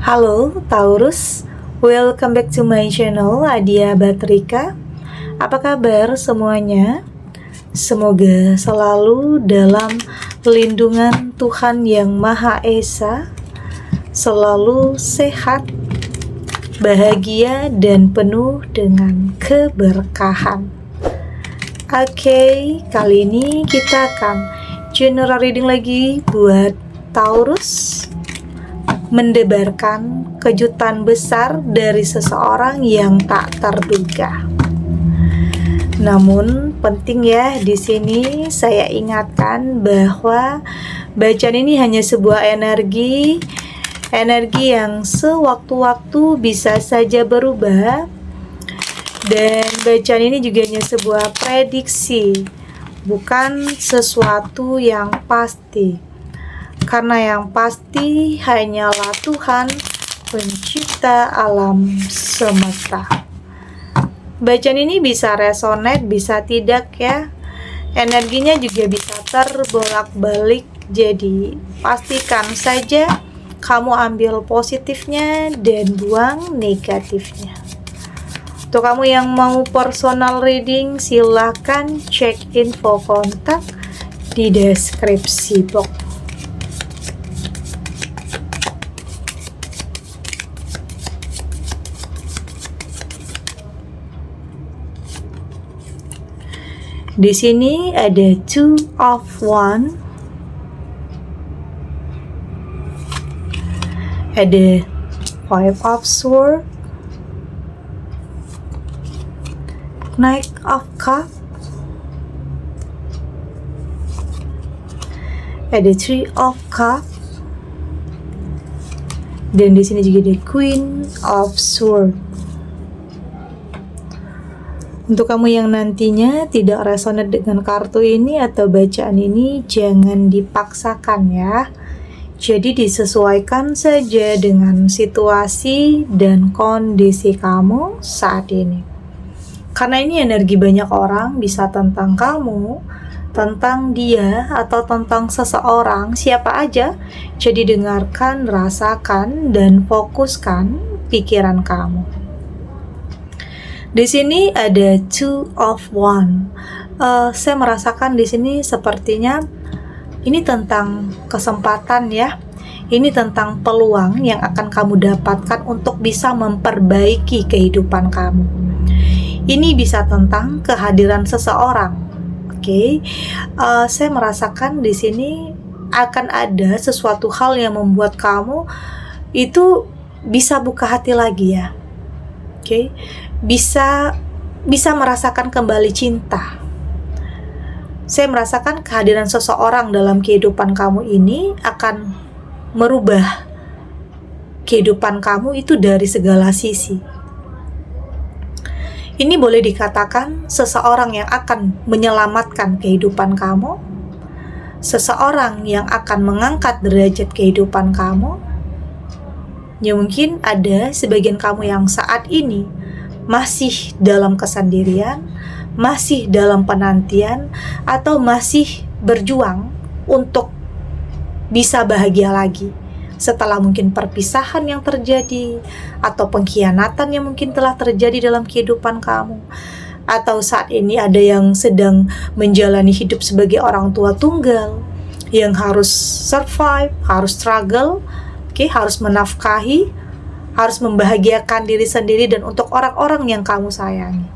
Halo Taurus, welcome back to my channel Adia Batrika. Apa kabar semuanya? Semoga selalu dalam lindungan Tuhan Yang Maha Esa, selalu sehat, bahagia, dan penuh dengan keberkahan. Oke, kali ini kita akan general reading lagi buat Taurus, mendebarkan kejutan besar dari seseorang yang tak terduga. Namun penting ya, di sini saya ingatkan bahwa bacaan ini hanya sebuah energi yang sewaktu-waktu bisa saja berubah, dan bacaan ini juga hanya sebuah prediksi, bukan sesuatu yang pasti. Karena yang pasti hanyalah Tuhan, pencipta alam semesta. Bacaan ini bisa resonate, bisa tidak ya. Energinya juga bisa terbolak-balik. Jadi pastikan saja kamu ambil positifnya dan buang negatifnya. Untuk kamu yang mau personal reading, silahkan cek info kontak di deskripsi box. Di sini ada Two of Wands, ada Five of Swords, Knight of Cups, ada Three of Cups, dan di sini juga ada Queen of Swords. Untuk kamu yang nantinya tidak resonate dengan kartu ini atau bacaan ini, jangan dipaksakan ya. Jadi disesuaikan saja dengan situasi dan kondisi kamu saat ini. Karena ini energi banyak orang, bisa tentang kamu, tentang dia, atau tentang seseorang, siapa aja. Jadi dengarkan, rasakan, dan fokuskan pikiran kamu. Di sini ada Two of Wands. Saya merasakan di sini sepertinya ini tentang kesempatan ya. Ini tentang peluang yang akan kamu dapatkan untuk bisa memperbaiki kehidupan kamu. Ini bisa tentang kehadiran seseorang. Oke. Saya merasakan di sini akan ada sesuatu hal yang membuat kamu itu bisa buka hati lagi ya. Oke. Bisa merasakan kembali cinta. Saya merasakan kehadiran seseorang dalam kehidupan kamu ini akan merubah kehidupan kamu itu dari segala sisi. Ini boleh dikatakan seseorang yang akan menyelamatkan kehidupan kamu, seseorang yang akan mengangkat derajat kehidupan kamu. Ya mungkin ada sebagian kamu yang saat ini masih dalam kesendirian, masih dalam penantian, atau masih berjuang untuk bisa bahagia lagi setelah mungkin perpisahan yang terjadi, atau pengkhianatan yang mungkin telah terjadi dalam kehidupan kamu, atau saat ini ada yang sedang menjalani hidup sebagai orang tua tunggal yang harus survive, harus struggle, harus menafkahi, harus membahagiakan diri sendiri dan untuk orang-orang yang kamu sayangi.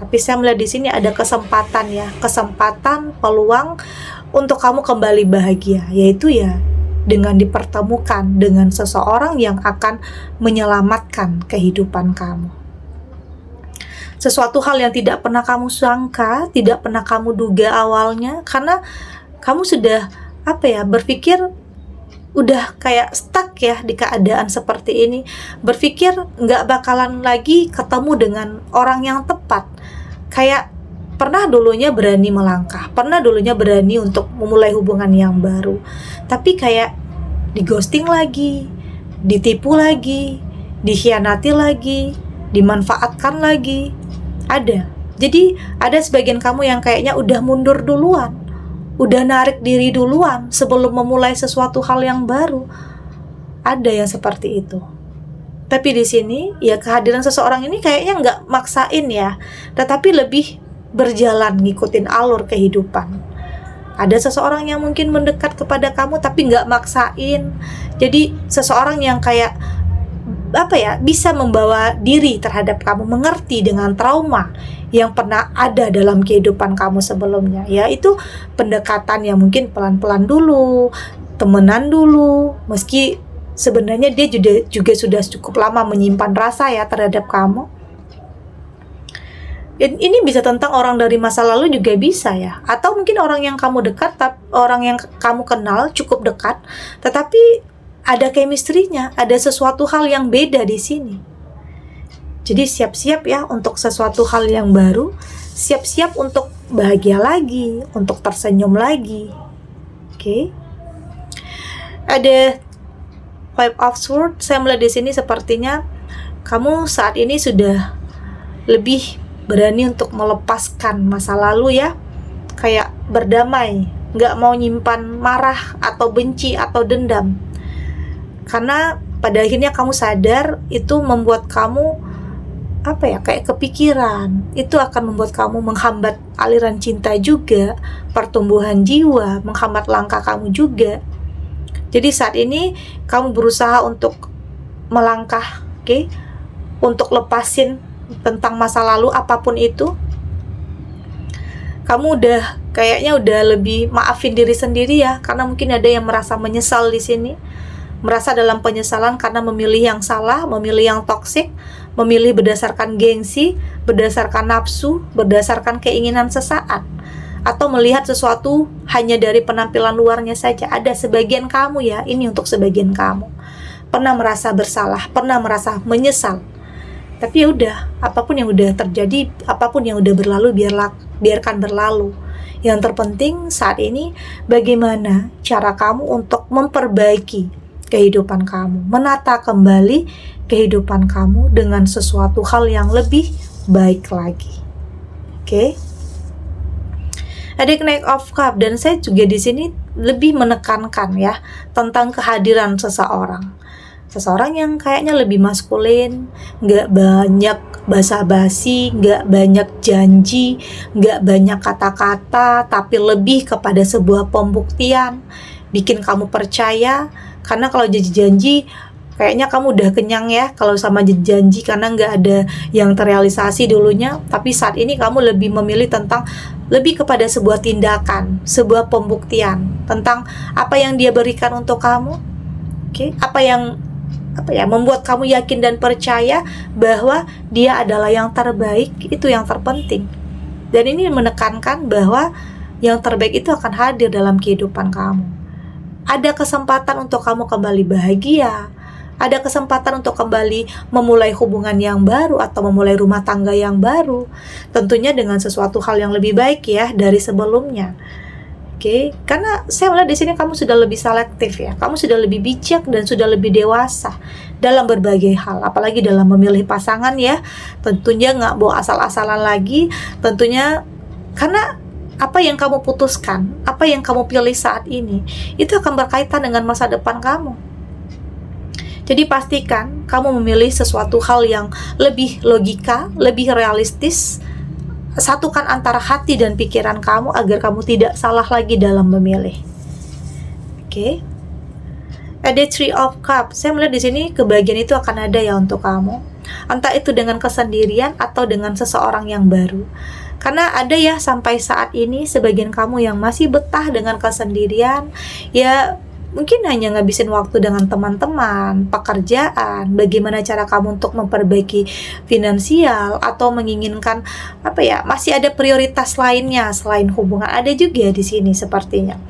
Tapi saya melihat di sini ada kesempatan ya, kesempatan, peluang untuk kamu kembali bahagia, yaitu ya dengan dipertemukan dengan seseorang yang akan menyelamatkan kehidupan kamu. Sesuatu hal yang tidak pernah kamu sangka, tidak pernah kamu duga awalnya, karena kamu sudah berpikir udah kayak stuck ya di keadaan seperti ini, berpikir nggak bakalan lagi ketemu dengan orang yang tepat. Kayak pernah dulunya berani melangkah, pernah dulunya berani untuk memulai hubungan yang baru, tapi kayak di ghosting lagi, ditipu lagi, dikhianati lagi, dimanfaatkan lagi. Jadi ada sebagian kamu yang kayaknya udah mundur duluan, udah narik diri duluan sebelum memulai sesuatu hal yang baru. ada yang seperti itu. Tapi di sini ya kehadiran seseorang ini kayaknya nggak maksain ya, tetapi lebih berjalan ngikutin alur kehidupan. Ada seseorang yang mungkin mendekat kepada kamu tapi nggak maksain. Jadi seseorang yang kayak bisa membawa diri terhadap kamu, mengerti dengan trauma yang pernah ada dalam kehidupan kamu sebelumnya. Ya itu pendekatan yang mungkin pelan-pelan dulu, temenan dulu, meski sebenarnya dia juga sudah cukup lama menyimpan rasa ya terhadap kamu. Dan ini bisa tentang orang dari masa lalu juga bisa ya, atau mungkin orang yang kamu dekat, orang yang kamu kenal cukup dekat, tetapi ada chemistry-nya, ada sesuatu hal yang beda di sini. Jadi siap-siap ya untuk sesuatu hal yang baru, siap-siap untuk bahagia lagi, untuk tersenyum lagi. Oke. Ada Five of Swords, saya melihat di sini sepertinya kamu saat ini sudah lebih berani untuk melepaskan masa lalu ya, kayak berdamai, nggak mau nyimpan marah atau benci atau dendam. Karena pada akhirnya kamu sadar itu membuat kamu kayak kepikiran, itu akan membuat kamu menghambat aliran cinta juga, pertumbuhan jiwa, menghambat langkah kamu juga. Jadi saat ini kamu berusaha untuk melangkah, untuk lepasin tentang masa lalu apapun itu. Kamu kayaknya udah lebih maafin diri sendiri ya, karena mungkin ada yang merasa menyesal di sini. Merasa dalam penyesalan karena memilih yang salah, memilih yang toksik, memilih berdasarkan gengsi, berdasarkan nafsu, berdasarkan keinginan sesaat, atau melihat sesuatu hanya dari penampilan luarnya saja. Ada sebagian kamu ya, ini untuk sebagian kamu, pernah merasa bersalah, pernah merasa menyesal. Tapi ya udah, apapun yang udah terjadi, apapun yang udah berlalu, biarkan berlalu. Yang terpenting saat ini, bagaimana cara kamu untuk memperbaiki kehidupan kamu, menata kembali kehidupan kamu dengan sesuatu hal yang lebih baik lagi. Oke. Ada Knight of Cups, dan saya juga di sini lebih menekankan ya tentang kehadiran seseorang yang kayaknya lebih maskulin, nggak banyak basa-basi, nggak banyak janji, nggak banyak kata-kata, tapi lebih kepada sebuah pembuktian, bikin kamu percaya. Karena kalau janji kayaknya kamu udah kenyang ya kalau sama janji, karena nggak ada yang terrealisasi dulunya. Tapi saat ini kamu lebih memilih tentang lebih kepada sebuah tindakan, sebuah pembuktian tentang apa yang dia berikan untuk kamu. Apa yang membuat kamu yakin dan percaya bahwa dia adalah yang terbaik. Itu yang terpenting. Dan ini menekankan bahwa yang terbaik itu akan hadir dalam kehidupan kamu. Ada kesempatan untuk kamu kembali bahagia, ada kesempatan untuk kembali memulai hubungan yang baru atau memulai rumah tangga yang baru, tentunya dengan sesuatu hal yang lebih baik ya dari sebelumnya. Karena saya melihat di sini kamu sudah lebih selektif ya, kamu sudah lebih bijak dan sudah lebih dewasa dalam berbagai hal, apalagi dalam memilih pasangan ya. Tentunya nggak bawa asal-asalan lagi, tentunya karena apa yang kamu putuskan, apa yang kamu pilih saat ini, itu akan berkaitan dengan masa depan kamu. Jadi pastikan kamu memilih sesuatu hal yang lebih logika, lebih realistis. Satukan antara hati dan pikiran kamu agar kamu tidak salah lagi dalam memilih. Ada Three of Cups. Saya melihat di sini kebahagiaan itu akan ada ya untuk kamu. Entah itu dengan kesendirian atau dengan seseorang yang baru. Karena ada ya sampai saat ini sebagian kamu yang masih betah dengan kesendirian, ya mungkin hanya ngabisin waktu dengan teman-teman, pekerjaan, bagaimana cara kamu untuk memperbaiki finansial, atau menginginkan masih ada prioritas lainnya selain hubungan. Ada juga di sini sepertinya.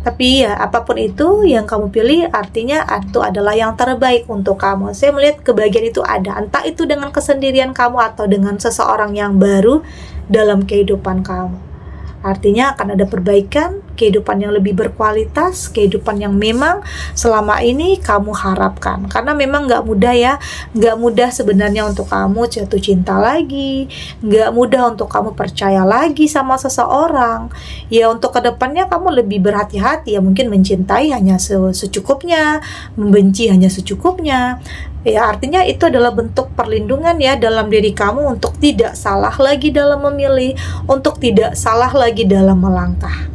Tapi ya apapun itu yang kamu pilih, artinya itu adalah yang terbaik untuk kamu. Saya melihat kebahagiaan itu ada, entah itu dengan kesendirian kamu atau dengan seseorang yang baru dalam kehidupan kamu. Artinya akan ada perbaikan, kehidupan yang lebih berkualitas, kehidupan yang memang selama ini kamu harapkan. Karena memang gak mudah ya, gak mudah sebenarnya untuk kamu jatuh cinta lagi, gak mudah untuk kamu percaya lagi sama seseorang. Ya untuk kedepannya kamu lebih berhati-hati ya, mungkin mencintai hanya secukupnya, membenci hanya secukupnya. Ya artinya itu adalah bentuk perlindungan ya dalam diri kamu untuk tidak salah lagi dalam memilih, untuk tidak salah lagi dalam melangkah.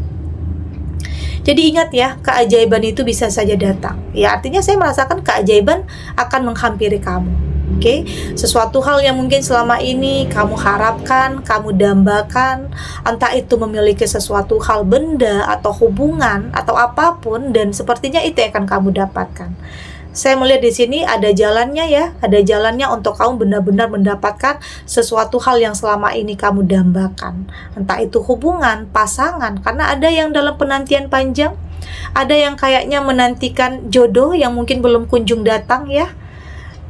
Jadi ingat ya, keajaiban itu bisa saja datang. Ya artinya saya merasakan keajaiban akan menghampiri kamu. Oke, sesuatu hal yang mungkin selama ini kamu harapkan, kamu dambakan, entah itu memiliki sesuatu hal, benda atau hubungan atau apapun, dan sepertinya itu yang akan kamu dapatkan. Saya melihat di sini ada jalannya ya, ada jalannya untuk kamu benar-benar mendapatkan sesuatu hal yang selama ini kamu dambakan. Entah itu hubungan, pasangan, karena ada yang dalam penantian panjang, ada yang kayaknya menantikan jodoh yang mungkin belum kunjung datang ya.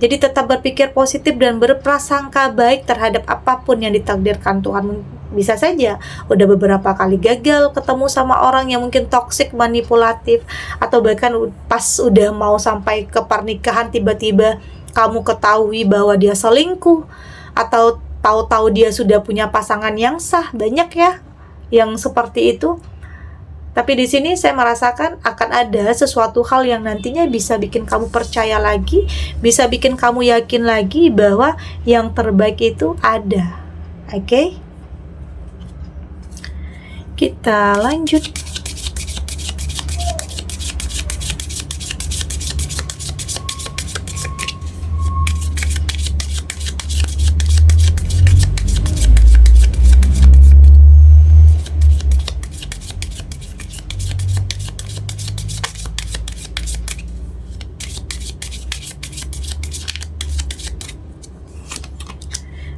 Jadi tetap berpikir positif dan berprasangka baik terhadap apapun yang ditakdirkan Tuhan. Bisa saja udah beberapa kali gagal ketemu sama orang yang mungkin toksik, manipulatif, atau bahkan pas udah mau sampai ke pernikahan tiba-tiba kamu ketahui bahwa dia selingkuh, atau tahu-tahu dia sudah punya pasangan yang sah. Banyak ya yang seperti itu. Tapi di sini saya merasakan akan ada sesuatu hal yang nantinya bisa bikin kamu percaya lagi, bisa bikin kamu yakin lagi bahwa yang terbaik itu ada. Oke? Kita lanjut.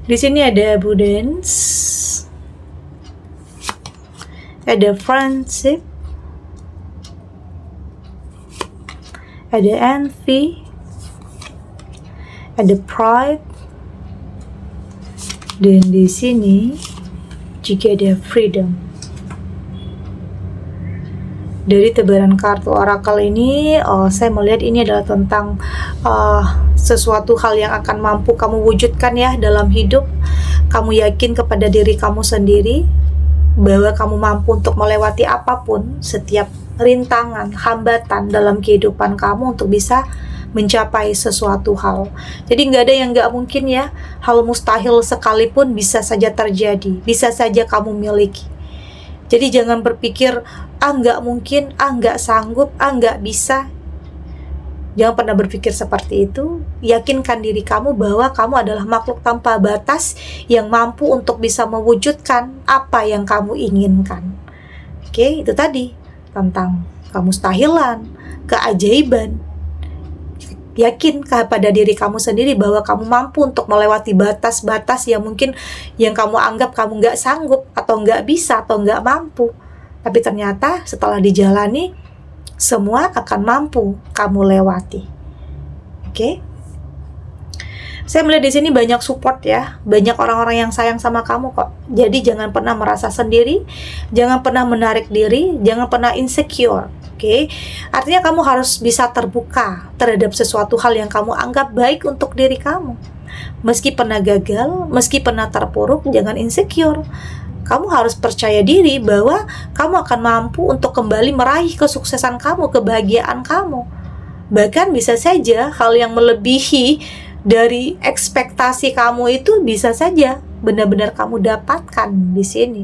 Di sini ada abundance, ada friendship, ada envy, ada pride, dan di sini juga ada freedom. Dari tebaran kartu oracle ini, saya melihat ini adalah tentang sesuatu hal yang akan mampu kamu wujudkan ya dalam hidup. Kamu yakin kepada diri kamu sendiri bahwa kamu mampu untuk melewati apapun, setiap rintangan, hambatan dalam kehidupan kamu untuk bisa mencapai sesuatu hal. Jadi nggak ada yang nggak mungkin ya. Hal mustahil sekalipun bisa saja terjadi, bisa saja kamu miliki. Jadi jangan berpikir, nggak mungkin, nggak sanggup, nggak bisa. Jangan pernah berpikir seperti itu. Yakinkan diri kamu bahwa kamu adalah makhluk tanpa batas yang mampu untuk bisa mewujudkan apa yang kamu inginkan. Oke, itu tadi tentang kemustahilan, keajaiban. Yakin kepada diri kamu sendiri bahwa kamu mampu untuk melewati batas-batas yang mungkin yang kamu anggap kamu nggak sanggup atau nggak bisa atau nggak mampu. Tapi ternyata setelah dijalani, semua akan mampu kamu lewati. Oke? Saya melihat di sini banyak support ya, banyak orang-orang yang sayang sama kamu kok. Jadi jangan pernah merasa sendiri, jangan pernah menarik diri, jangan pernah insecure. Oke? Artinya kamu harus bisa terbuka terhadap sesuatu hal yang kamu anggap baik untuk diri kamu. Meski pernah gagal, meski pernah terpuruk, jangan insecure. Kamu harus percaya diri bahwa kamu akan mampu untuk kembali meraih kesuksesan kamu, kebahagiaan kamu. Bahkan bisa saja hal yang melebihi dari ekspektasi kamu itu bisa saja benar-benar kamu dapatkan di sini.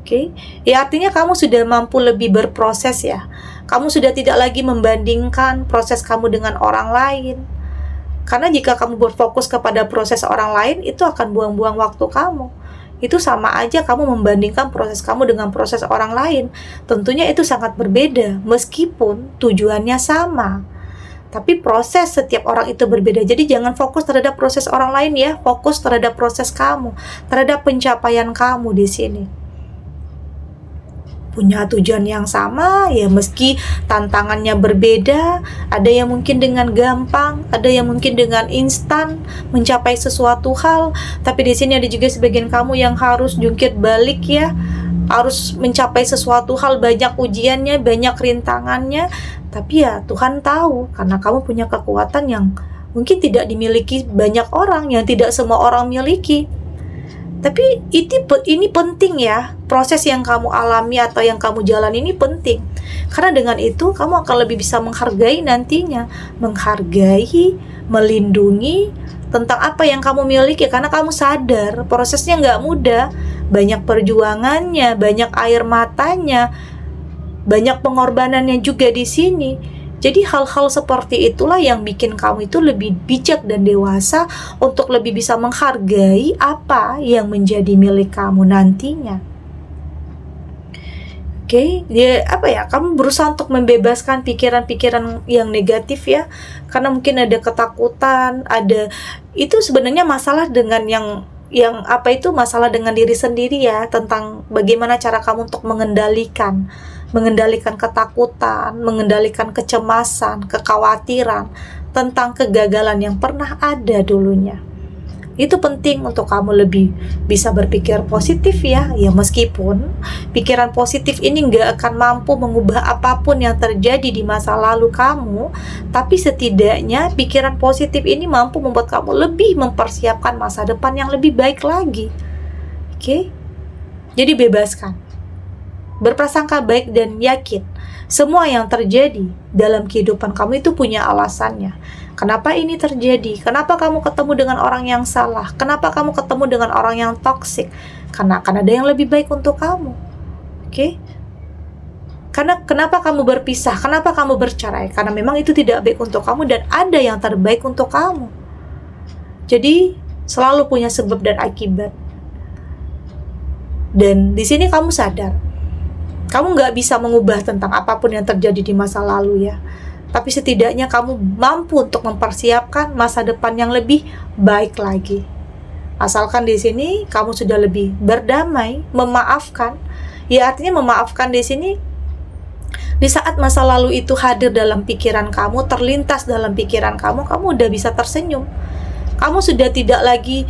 Oke? Ya artinya kamu sudah mampu lebih berproses ya. Kamu sudah tidak lagi membandingkan proses kamu dengan orang lain. Karena jika kamu berfokus kepada proses orang lain, itu akan buang-buang waktu kamu. Itu sama aja kamu membandingkan proses kamu dengan proses orang lain. Tentunya itu sangat berbeda, meskipun tujuannya sama. Tapi proses setiap orang itu berbeda. Jadi jangan fokus terhadap proses orang lain ya, fokus terhadap proses kamu, terhadap pencapaian kamu di sini. Punya tujuan yang sama ya, meski tantangannya berbeda, ada yang mungkin dengan gampang, ada yang mungkin dengan instan mencapai sesuatu hal, tapi di sini ada juga sebagian kamu yang harus jungkir balik ya, harus mencapai sesuatu hal, banyak ujiannya, banyak rintangannya. Tapi ya Tuhan tahu, karena kamu punya kekuatan yang mungkin tidak dimiliki banyak orang, yang tidak semua orang miliki. Tapi ini penting ya, proses yang kamu alami atau yang kamu jalani ini penting. Karena dengan itu kamu akan lebih bisa menghargai nantinya, menghargai, melindungi tentang apa yang kamu miliki. Karena kamu sadar prosesnya nggak mudah, banyak perjuangannya, banyak air matanya, banyak pengorbanannya juga di sini. Jadi hal-hal seperti itulah yang bikin kamu itu lebih bijak dan dewasa untuk lebih bisa menghargai apa yang menjadi milik kamu nantinya. Oke, kamu berusaha untuk membebaskan pikiran-pikiran yang negatif ya. Karena mungkin ada ketakutan, itu sebenarnya masalah dengan masalah dengan diri sendiri ya, tentang bagaimana cara kamu untuk mengendalikan ketakutan, mengendalikan kecemasan, kekhawatiran tentang kegagalan yang pernah ada dulunya. Itu penting untuk kamu lebih bisa berpikir positif ya. Ya meskipun pikiran positif ini nggak akan mampu mengubah apapun yang terjadi di masa lalu kamu, tapi setidaknya pikiran positif ini mampu membuat kamu lebih mempersiapkan masa depan yang lebih baik lagi. Oke? Jadi bebaskan, berprasangka baik dan yakin semua yang terjadi dalam kehidupan kamu itu punya alasannya. Kenapa ini terjadi? Kenapa kamu ketemu dengan orang yang salah? Kenapa kamu ketemu dengan orang yang toksik? Karena akan ada yang lebih baik untuk kamu. Oke? Karena kenapa kamu berpisah? Kenapa kamu bercerai? Karena memang itu tidak baik untuk kamu dan ada yang terbaik untuk kamu. Jadi selalu punya sebab dan akibat. Dan di sini kamu sadar, kamu nggak bisa mengubah tentang apapun yang terjadi di masa lalu ya. Tapi setidaknya kamu mampu untuk mempersiapkan masa depan yang lebih baik lagi. Asalkan di sini kamu sudah lebih berdamai, memaafkan. Ya artinya memaafkan di sini, di saat masa lalu itu hadir dalam pikiran kamu, terlintas dalam pikiran kamu udah bisa tersenyum. Kamu sudah tidak lagi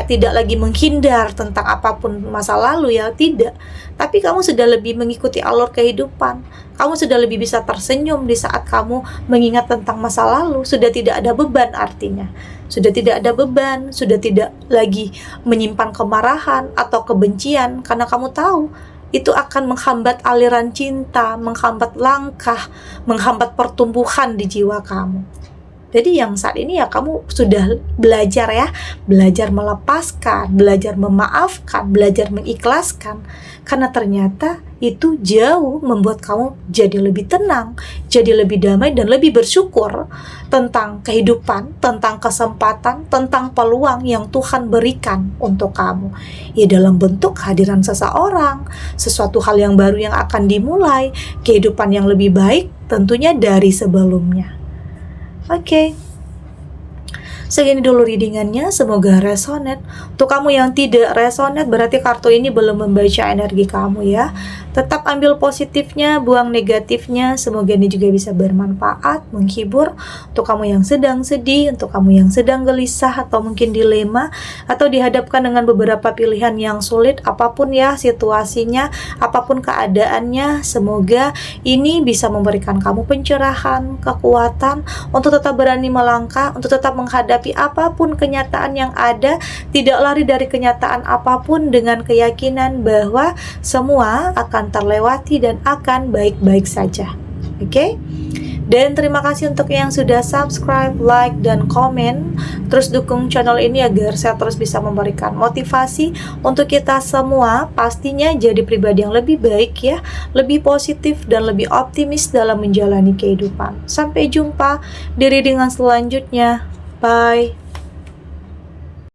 tidak lagi menghindar tentang apapun masa lalu ya, tidak. Tapi kamu sudah lebih mengikuti alur kehidupan. Kamu sudah lebih bisa tersenyum di saat kamu mengingat tentang masa lalu. Sudah tidak ada beban artinya. Sudah tidak ada beban, sudah tidak lagi menyimpan kemarahan atau kebencian, karena kamu tahu itu akan menghambat aliran cinta, menghambat langkah, menghambat pertumbuhan di jiwa kamu. Jadi yang saat ini ya kamu sudah belajar melepaskan, belajar memaafkan, belajar mengikhlaskan. Karena ternyata itu jauh membuat kamu jadi lebih tenang, jadi lebih damai dan lebih bersyukur tentang kehidupan, tentang kesempatan, tentang peluang yang Tuhan berikan untuk kamu. Ya dalam bentuk kehadiran seseorang, sesuatu hal yang baru yang akan dimulai, kehidupan yang lebih baik tentunya dari sebelumnya. Oke. Segini dulu readingannya, semoga resonate. Untuk kamu yang tidak resonate, berarti kartu ini belum membaca energi kamu ya. Tetap ambil positifnya, buang negatifnya. Semoga ini juga bisa bermanfaat, menghibur. Untuk kamu yang sedang sedih, untuk kamu yang sedang gelisah atau mungkin dilema, atau dihadapkan dengan beberapa pilihan yang sulit, apapun ya situasinya, apapun keadaannya, semoga ini bisa memberikan kamu pencerahan, kekuatan untuk tetap berani melangkah, untuk tetap menghadapi apapun kenyataan yang ada, tidak lari dari kenyataan apapun, dengan keyakinan bahwa semua akan terlewati dan akan baik-baik saja. Oke? Dan terima kasih untuk yang sudah subscribe, like, dan komen. Terus dukung channel ini agar saya terus bisa memberikan motivasi untuk kita semua pastinya jadi pribadi yang lebih baik ya, lebih positif dan lebih optimis dalam menjalani kehidupan. Sampai jumpa di readingan selanjutnya. Bye.